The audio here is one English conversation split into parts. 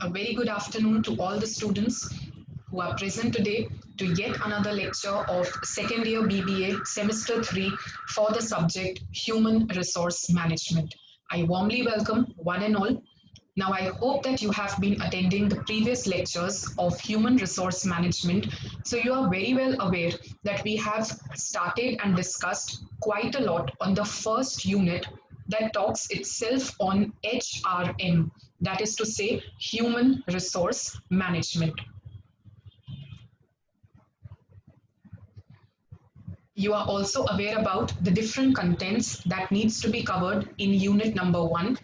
A very good afternoon to all the students who are present today to yet another lecture of second year BBA semester 3 for the subject Human Resource Management. I warmly welcome one and all. Now, I hope that you have been attending the previous lectures of human resource management. So, you are very well aware that we have started and discussed quite a lot on the first unit that talks itself on HRM, that is to say, human resource management. You are also aware about the different contents that needs to be covered in unit number 1,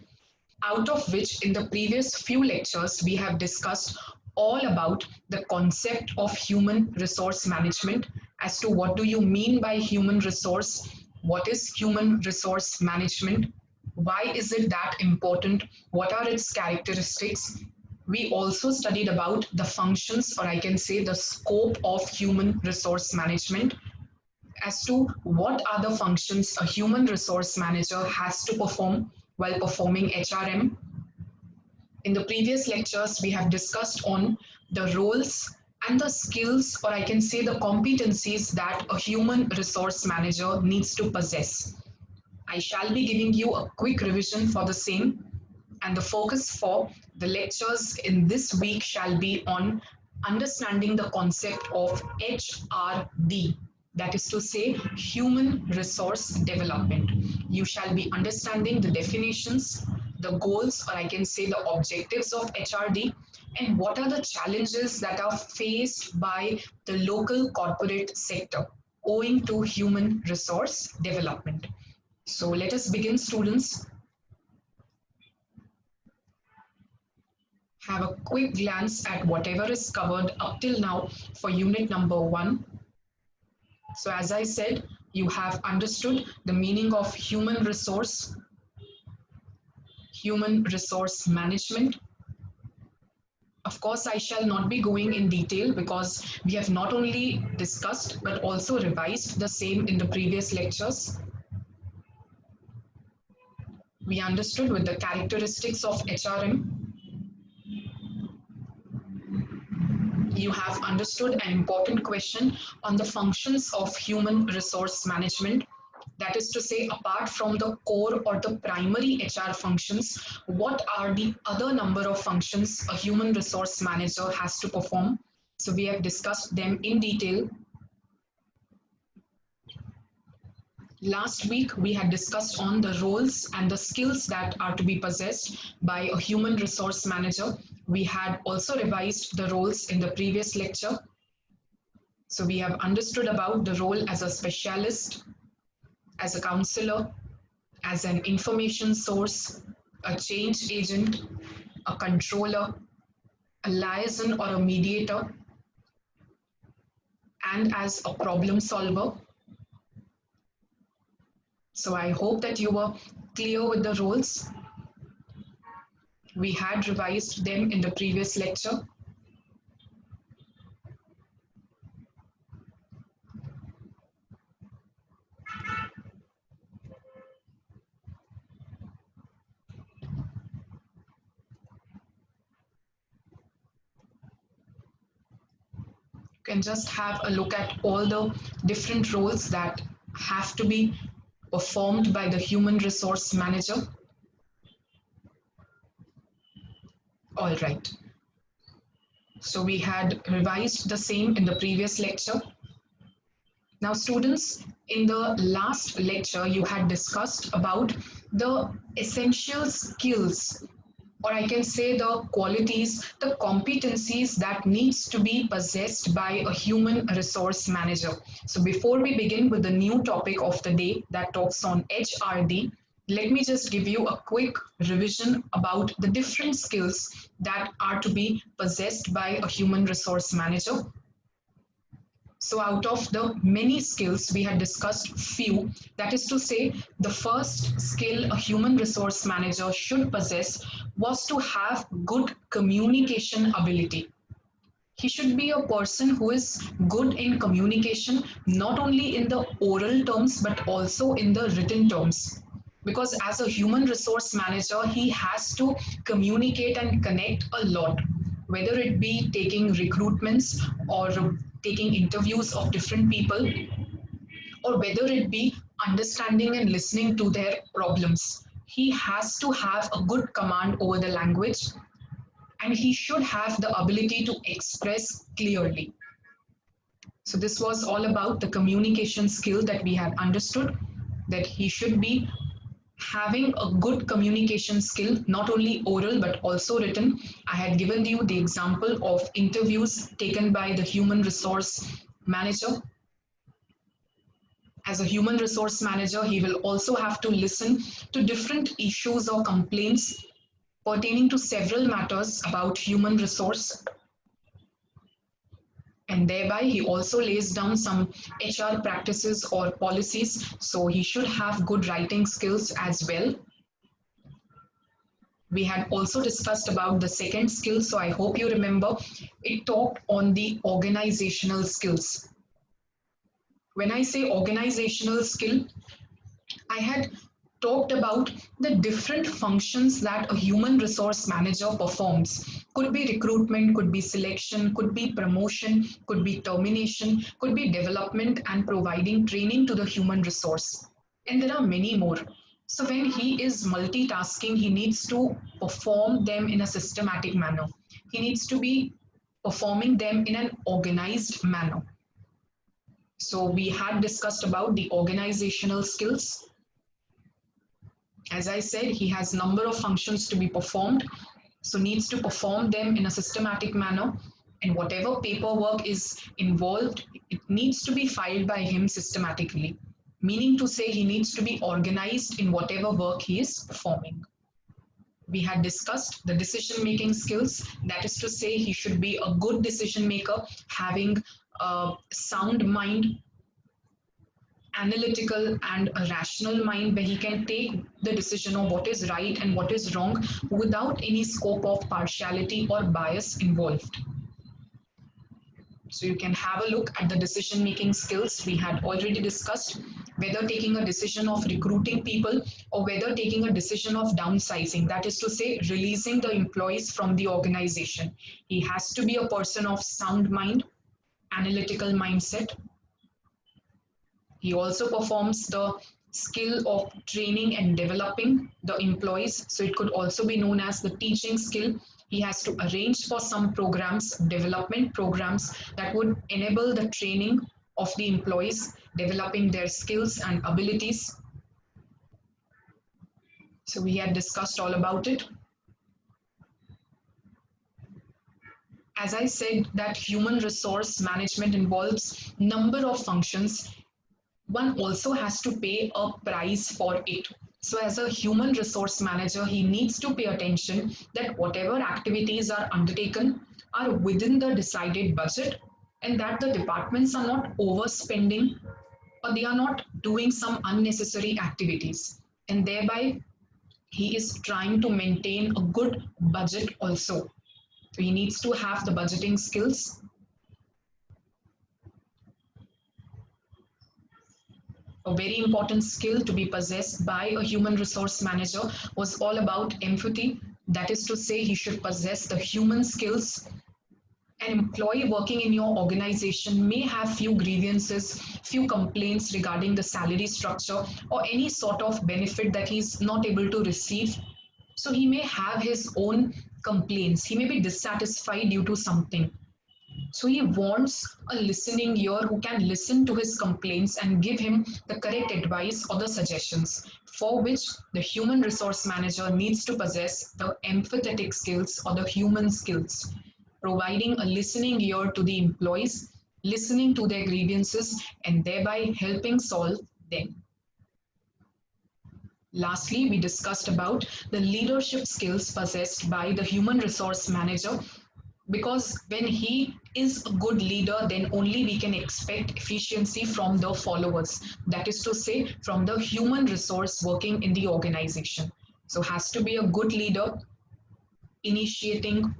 out of which in the previous few lectures we have discussed all about the concept of human resource management as to what do you mean by human resource, what is human resource management, why is it that important, what are its characteristics. We also studied about the functions, or I can say the scope of human resource management, as to what are the functions a human resource manager has to perform while performing HRM. In the previous lectures, we have discussed on the roles and the skills, or I can say the competencies that a human resource manager needs to possess. I shall be giving you a quick revision for the same, and the focus for the lectures in this week shall be on understanding the concept of HRD, that is to say, human resource development. You shall be understanding the definitions, the goals, or I can say the objectives of HRD, and what are the challenges that are faced by the local corporate sector owing to human resource development. So let us begin, students. Have a quick glance at whatever is covered up till now for unit number 1. So as I said, you have understood the meaning of human resource management. Of course, I shall not be going in detail because we have not only discussed but also revised the same in the previous lectures. We understood with the characteristics of HRM. You have understood an important question on the functions of human resource management. That is to say, apart from the core or the primary HR functions, what are the other number of functions a human resource manager has to perform? So we have discussed them in detail. Last week, we had discussed on the roles and the skills that are to be possessed by a human resource manager. We had also revised the roles in the previous lecture. So we have understood about the role as a specialist, as a counselor, as an information source, a change agent, a controller, a liaison or a mediator, and as a problem solver. So I hope that you were clear with the roles. We had revised them in the previous lecture. You can just have a look at all the different roles that have to be performed by the human resource manager. All right. So we had revised the same in the previous lecture. Now, students, in the last lecture, you had discussed about the essential skills, or I can say the qualities, the competencies that needs to be possessed by a human resource manager. So before we begin with the new topic of the day that talks on HRD, let me just give you a quick revision about the different skills that are to be possessed by a human resource manager. So out of the many skills, we had discussed few. That is to say, the first skill a human resource manager should possess was to have good communication ability. He should be a person who is good in communication, not only in the oral terms, but also in the written terms. because as a human resource manager, he has to communicate and connect a lot, whether it be taking recruitments or taking interviews of different people, or whether it be understanding and listening to their problems. He has to have a good command over the language, and he should have the ability to express clearly. So, this was all about the communication skill that we had understood, that he should be having a good communication skill, not only oral but also written. I had given you the example of interviews taken by the human resource manager. As a human resource manager, he will also have to listen to different issues or complaints pertaining to several matters about human resource, and thereby he also lays down some HR practices or policies. So he should have good writing skills as well. We had also discussed about the second skill, so I hope you remember. It talked on the organizational skills. When I say organizational skill, I had talked about the different functions that a human resource manager performs. Could be recruitment, could be selection, could be promotion, could be termination, could be development and providing training to the human resource. And there are many more. So when he is multitasking, he needs to perform them in a systematic manner. He needs to be performing them in an organized manner. So we had discussed about the organizational skills. As I said, he has number of functions to be performed, so needs to perform them in a systematic manner. And whatever paperwork is involved, it needs to be filed by him systematically, meaning to say he needs to be organized in whatever work he is performing. We had discussed the decision making skills, that is to say, he should be a good decision maker, having a sound mind, analytical and a rational mind, where he can take the decision of what is right and what is wrong without any scope of partiality or bias involved. So you can have a look at the decision making skills. We had already discussed whether taking a decision of recruiting people or whether taking a decision of downsizing, that is to say, releasing the employees from the organization. He has to be a person of sound mind, analytical mindset. He also performs the skill of training and developing the employees. So it could also be known as the teaching skill. He has to arrange for some programs, development programs that would enable the training of the employees, developing their skills and abilities. So we had discussed all about it. As I said, that human resource management involves number of functions. One also has to pay a price for it. So as a human resource manager, he needs to pay attention that whatever activities are undertaken are within the decided budget, and that the departments are not overspending or they are not doing some unnecessary activities. And thereby, he is trying to maintain a good budget also. So he needs to have the budgeting skills. A very important skill to be possessed by a human resource manager was all about empathy. That is to say, he should possess the human skills. An employee working in your organization may have few grievances, few complaints regarding the salary structure or any sort of benefit that he's not able to receive. So he may have his own complaints. He may be dissatisfied due to something. So he wants a listening ear who can listen to his complaints and give him the correct advice or the suggestions, for which the human resource manager needs to possess the empathetic skills or the human skills, providing a listening ear to the employees, listening to their grievances, and thereby helping solve them. Lastly, we discussed about the leadership skills possessed by the human resource manager, because when he is a good leader, then only we can expect efficiency from the followers, that is to say, from the human resource working in the organization. So has to be a good leader, initiating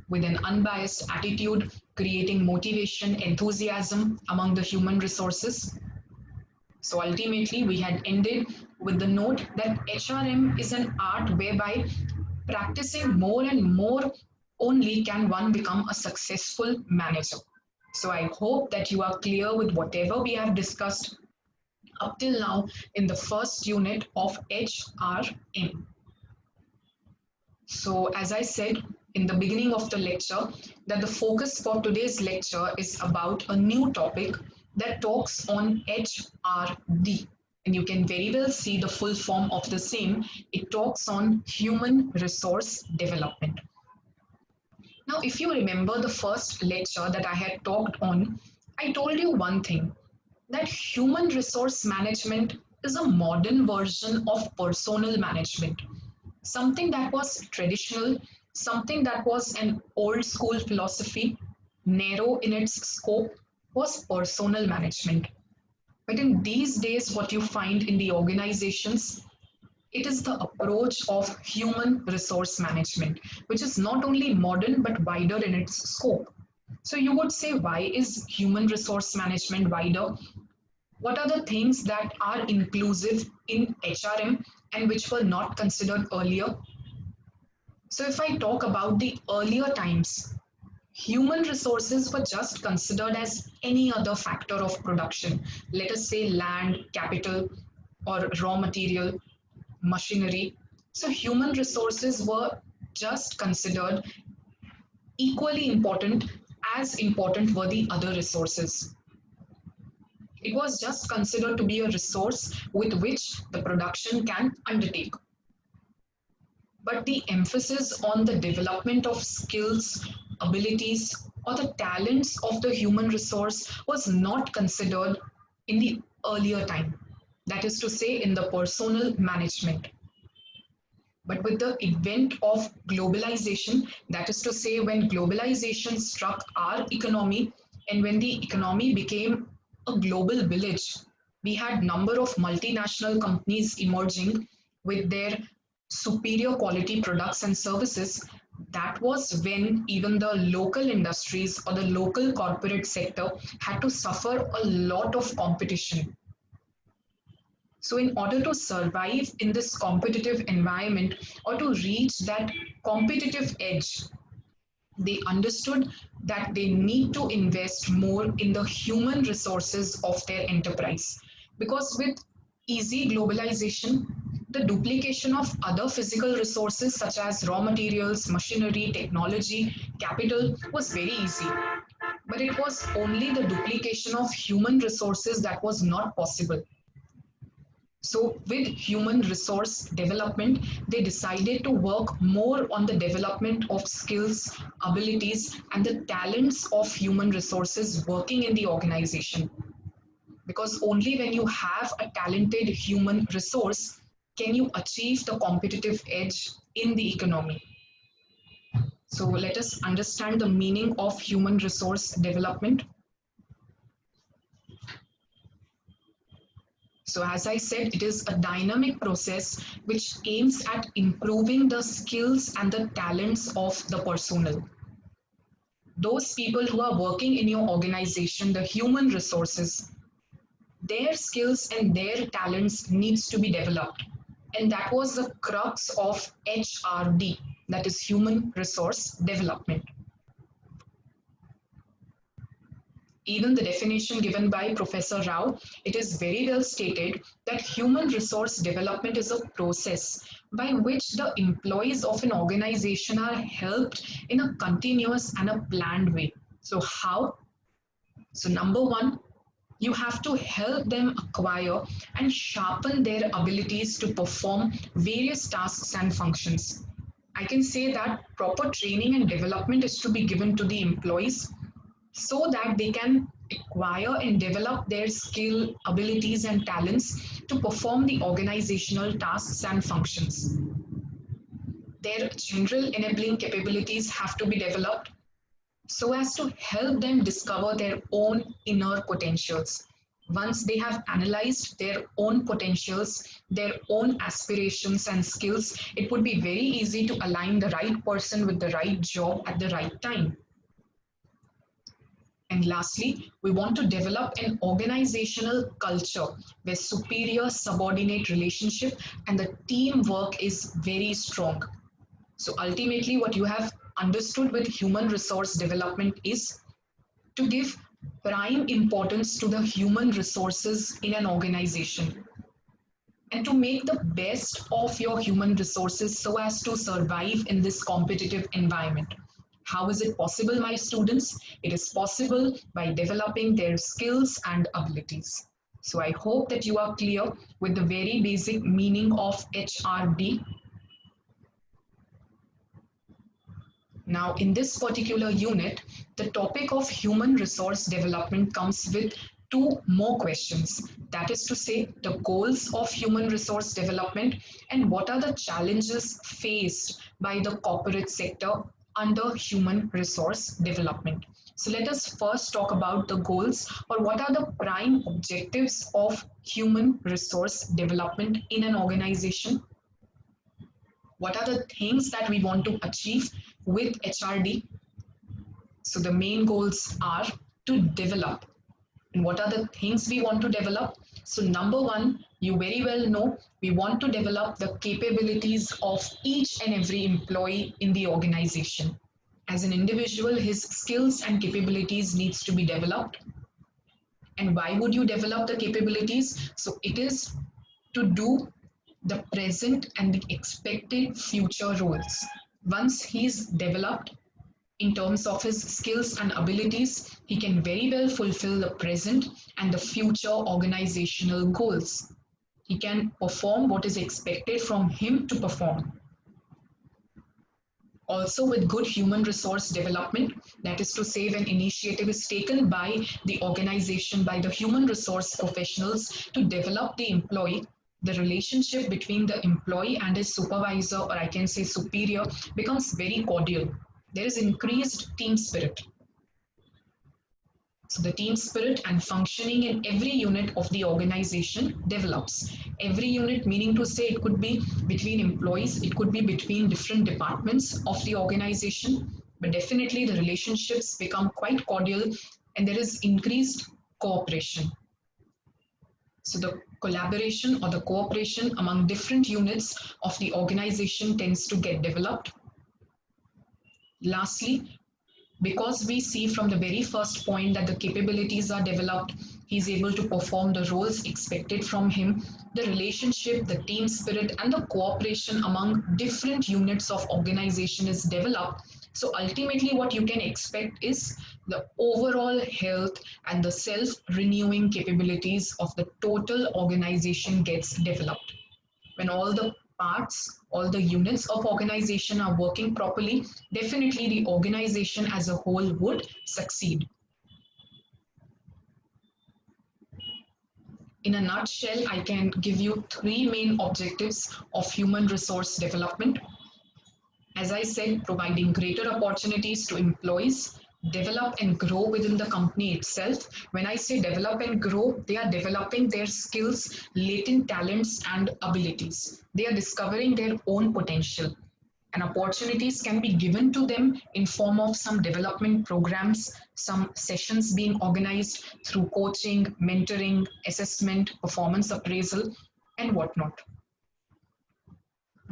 with an unbiased attitude, creating motivation, enthusiasm among the human resources. So ultimately, we had ended with the note that HRM is an art whereby practicing more and more only can one become a successful manager. So I hope that you are clear with whatever we have discussed up till now in the first unit of HRM. So, as I said in the beginning of the lecture, that the focus for today's lecture is about a new topic that talks on HRD. And you can very well see the full form of the same. It talks on human resource development. Now, if you remember the first lecture that I had talked on, I told you one thing, that human resource management is a modern version of personal management, something that was traditional, something that was an old school philosophy, narrow in its scope, was personal management. But in these days, what you find in the organizations, it is the approach of human resource management, which is not only modern but wider in its scope. So you would say, why is human resource management wider? What are the things that are inclusive in HRM and which were not considered earlier? So, if I talk about the earlier times, human resources were just considered as any other factor of production. Let us say land, capital, or raw material, machinery. So, human resources were just considered equally important as important were the other resources. It was just considered to be a resource with which the production can undertake. But the emphasis on the development of skills, abilities, or the talents of the human resource was not considered in the earlier time. That is to say, in the personal management. But with the advent of globalization, that is to say, when globalization struck our economy and when the economy became a global village, we had number of multinational companies emerging with their superior quality products and services. That was when even the local industries or the local corporate sector had to suffer a lot of competition. So, in order to survive in this competitive environment or to reach that competitive edge, they understood that they need to invest more in the human resources of their enterprise. Because with easy globalization, the duplication of other physical resources such as raw materials, machinery, technology, capital was very easy. But it was only the duplication of human resources that was not possible. So, with human resource development, they decided to work more on the development of skills, abilities, and the talents of human resources working in the organization. Because only when you have a talented human resource can you achieve the competitive edge in the economy. So, let us understand the meaning of human resource development. So, as I said, it is a dynamic process which aims at improving the skills and the talents of the personnel. Those people who are working in your organization, the human resources, their skills and their talents needs to be developed. And that was the crux of HRD, that is human resource development. Even the definition given by Professor Rao, it is very well stated that human resource development is a process by which the employees of an organization are helped in a continuous and a planned way. So, how? So, number one, you have to help them acquire and sharpen their abilities to perform various tasks and functions. I can say that proper training and development is to be given to the employees so that they can acquire and develop their skill, abilities, and talents to perform the organizational tasks and functions. Their general enabling capabilities have to be developed so as to help them discover their own inner potentials. Once they have analyzed their own potentials, their own aspirations and skills, it would be very easy to align the right person with the right job at the right time. And lastly, we want to develop an organizational culture where superior subordinate relationship and the teamwork is very strong. So ultimately, what you have understood with human resource development is to give prime importance to the human resources in an organization and to make the best of your human resources so as to survive in this competitive environment. How is it possible, my students? It is possible by developing their skills and abilities. So I hope that you are clear with the very basic meaning of HRD. Now, in this particular unit, the topic of human resource development comes with two more questions. That is to say, the goals of human resource development and what are the challenges faced by the corporate sector under human resource development. So let us first talk about the goals or what are the prime objectives of human resource development in an organization. What are the things that we want to achieve with HRD? So the main goals are to develop. And what are the things we want to develop? So number one, you very well know, we want to develop the capabilities of each and every employee in the organization. As an individual, his skills and capabilities needs to be developed. And why would you develop the capabilities? So it is to do the present and the expected future roles. Once he's developed in terms of his skills and abilities, he can very well fulfill the present and the future organizational goals. He can perform what is expected from him to perform. Also, with good human resource development, that is to say, when initiative is taken by the organization, by the human resource professionals to develop the employee, the relationship between the employee and his supervisor, or I can say superior, becomes very cordial. There is increased team spirit. So the team spirit and functioning in every unit of the organization develops. Every unit, meaning to say it could be between employees, it could be between different departments of the organization, but definitely the relationships become quite cordial and there is increased cooperation. So the collaboration or the cooperation among different units of the organization tends to get developed. Lastly, because we see from the very first point that the capabilities are developed, he's able to perform the roles expected from him, the relationship, the team spirit, and the cooperation among different units of organization is developed. So ultimately, what you can expect is the overall health and the self-renewing capabilities of the total organization gets developed. When all the parts, all the units of organization are working properly, definitely the organization as a whole would succeed. In a nutshell, I can give you three main objectives of human resource development. As I said, providing greater opportunities to employees, develop and grow within the company itself. When I say develop and grow, they are developing their skills, latent talents, and abilities. They are discovering their own potential. And opportunities can be given to them in form of some development programs, some sessions being organized through coaching, mentoring, assessment, performance appraisal, and whatnot.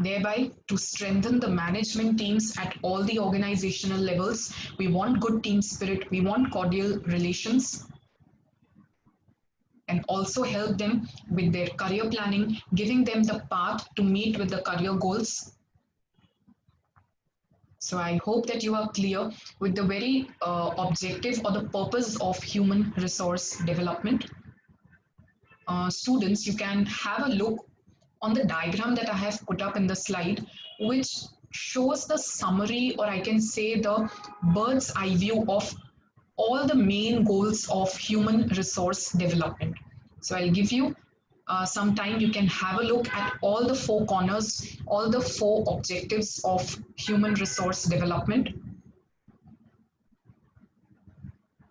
Thereby, to strengthen the management teams at all the organizational levels, we want good team spirit, we want cordial relations, and also help them with their career planning, giving them the path to meet with the career goals. So I hope that you are clear with the very objective or the purpose of human resource development. Students, you can have a look on the diagram that I have put up in the slide, which shows the summary, or I can say the bird's eye view of all the main goals of human resource development. So I'll give you some time. You can have a look at all the four corners, all the four objectives of human resource development.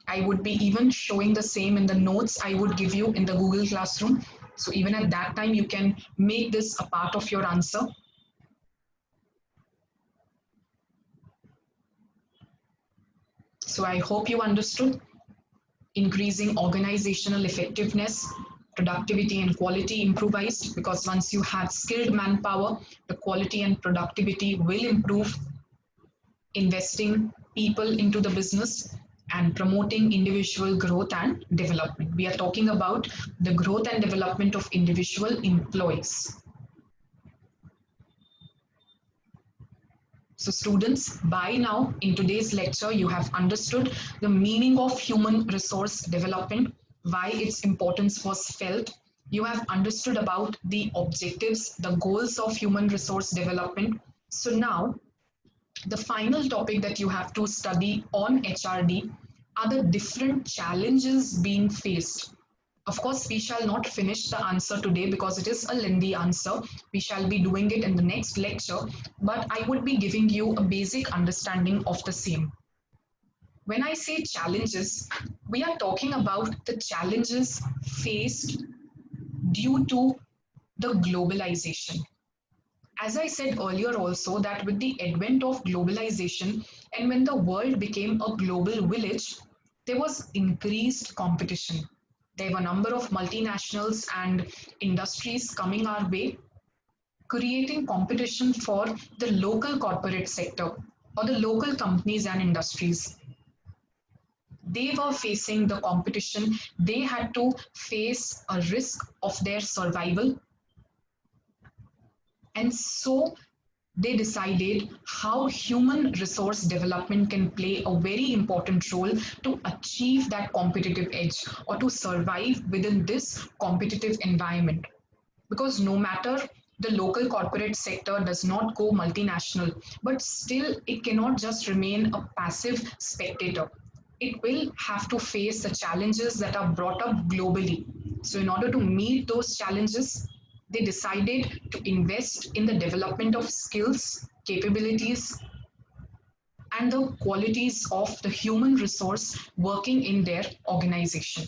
I would be even showing the same in the notes I would give you in the Google Classroom. So even at that time, you can make this a part of your answer. So I hope you understood. increasing organizational effectiveness, productivity and quality improvised, because once you have skilled manpower, the quality and productivity will improve. Investing people into the business and promoting individual growth and development. We are talking about the growth and development of individual employees. So students, by now in today's lecture, you have understood the meaning of human resource development, why its importance was felt. You have understood about the objectives, the goals of human resource development. So now, the final topic that you have to study on HRD are the different challenges being faced. Of course, we shall not finish the answer today because it is a lengthy answer. We shall be doing it in the next lecture, but I would be giving you a basic understanding of the same. When I say challenges, we are talking about the challenges faced due to the globalization. As I said earlier also, that with the advent of globalization and when the world became a global village, there was increased competition. There were a number of multinationals and industries coming our way, creating competition for the local corporate sector or the local companies and industries. They were facing the competition. They had to face a risk of their survival. And so they decided how human resource development can play a very important role to achieve that competitive edge or to survive within this competitive environment. Because no matter the local corporate sector does not go multinational, but still it cannot just remain a passive spectator. It will have to face the challenges that are brought up globally. So, in order to meet those challenges, they decided to invest in the development of skills, capabilities, and the qualities of the human resource working in their organization.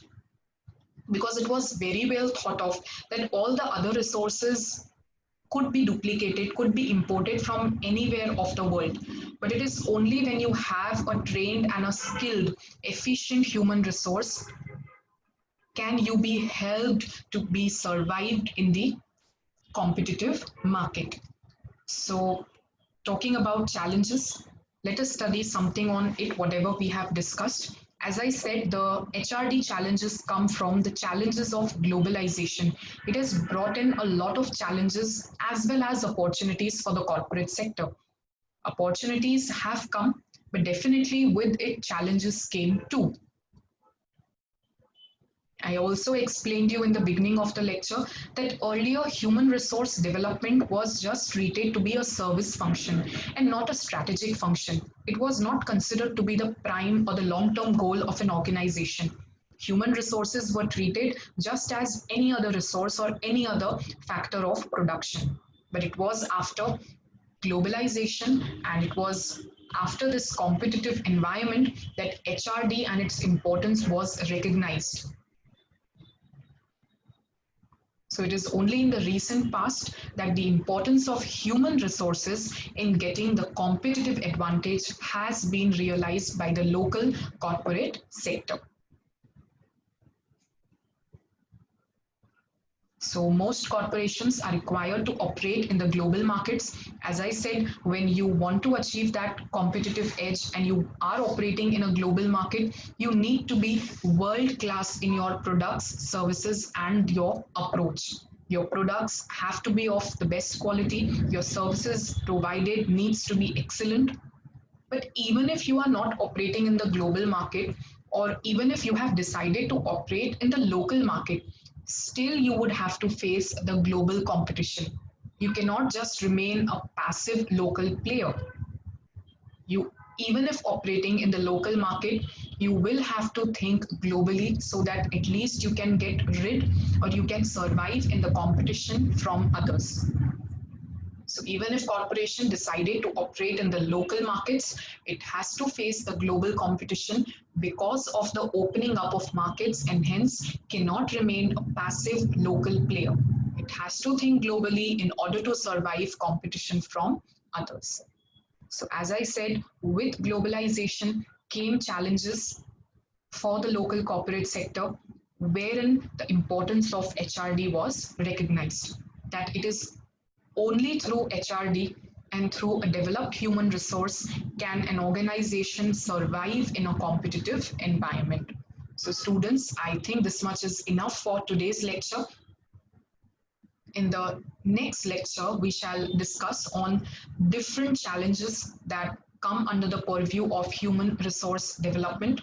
Because it was very well thought of that all the other resources could be duplicated, could be imported from anywhere of the world. But it is only when you have a trained and a skilled, efficient human resource can you be helped to be survived in the competitive market. So, talking about challenges, let us study something on it, whatever we have discussed. As I said, the HRD challenges come from the challenges of globalization. It has brought in a lot of challenges as well as opportunities for the corporate sector. Opportunities have come, but definitely with it, challenges came too. I also explained you in the beginning of the lecture that earlier human resource development was just treated to be a service function and not a strategic function. It was not considered to be the prime or the long-term goal of an organization. Human resources were treated just as any other resource or any other factor of production. But it was after globalization and it was after this competitive environment that HRD and its importance was recognized. So it is only in the recent past that the importance of human resources in getting the competitive advantage has been realized by the local corporate sector. So most corporations are required to operate in the global markets. As I said, when you want to achieve that competitive edge and you are operating in a global market, you need to be world class in your products, services, and your approach. Your products have to be of the best quality. Your services provided needs to be excellent. But even if you are not operating in the global market, or even if you have decided to operate in the local market, still you would have to face the global competition. You cannot just remain a passive local player. You, even if operating in the local market, you will have to think globally so that at least you can get rid or you can survive in the competition from others. So even if corporation decided to operate in the local markets, it has to face the global competition because of the opening up of markets and hence cannot remain a passive local player. It has to think globally in order to survive competition from others. So as I said, with globalization came challenges for the local corporate sector, wherein the importance of HRD was recognized, that it is only through HRD and through a developed human resource can an organization survive in a competitive environment. So students, I think this much is enough for today's lecture. In the next lecture, we shall discuss on different challenges that come under the purview of human resource development.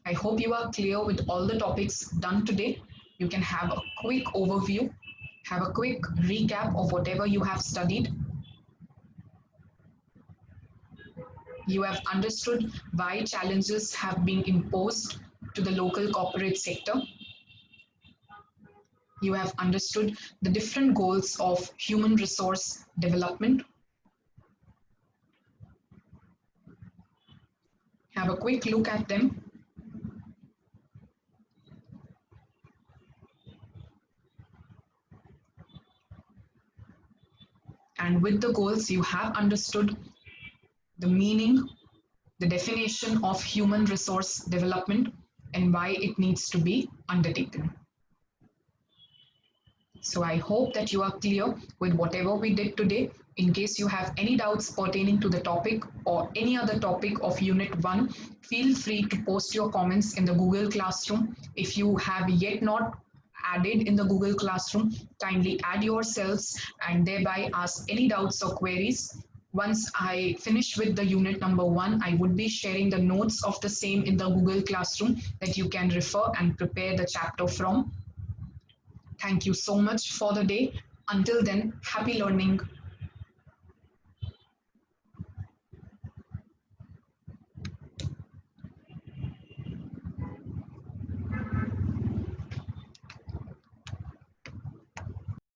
I hope you are clear with all the topics done today. You can have a quick overview, have a quick recap of whatever you have studied. You have understood why challenges have been imposed to the local corporate sector. You have understood the different goals of human resource development. Have a quick look at them. And with the goals, you have understood the meaning, the definition of human resource development, and why it needs to be undertaken. So I hope that you are clear with whatever we did today. In case you have any doubts pertaining to the topic or any other topic of Unit 1, feel free to post your comments in the Google Classroom. If you have yet not added in the Google Classroom, kindly add yourselves and thereby ask any doubts or queries. Once I finish with the unit number 1, I would be sharing the notes of the same in the Google Classroom that you can refer and prepare the chapter from. Thank you so much for the day. Until then, happy learning.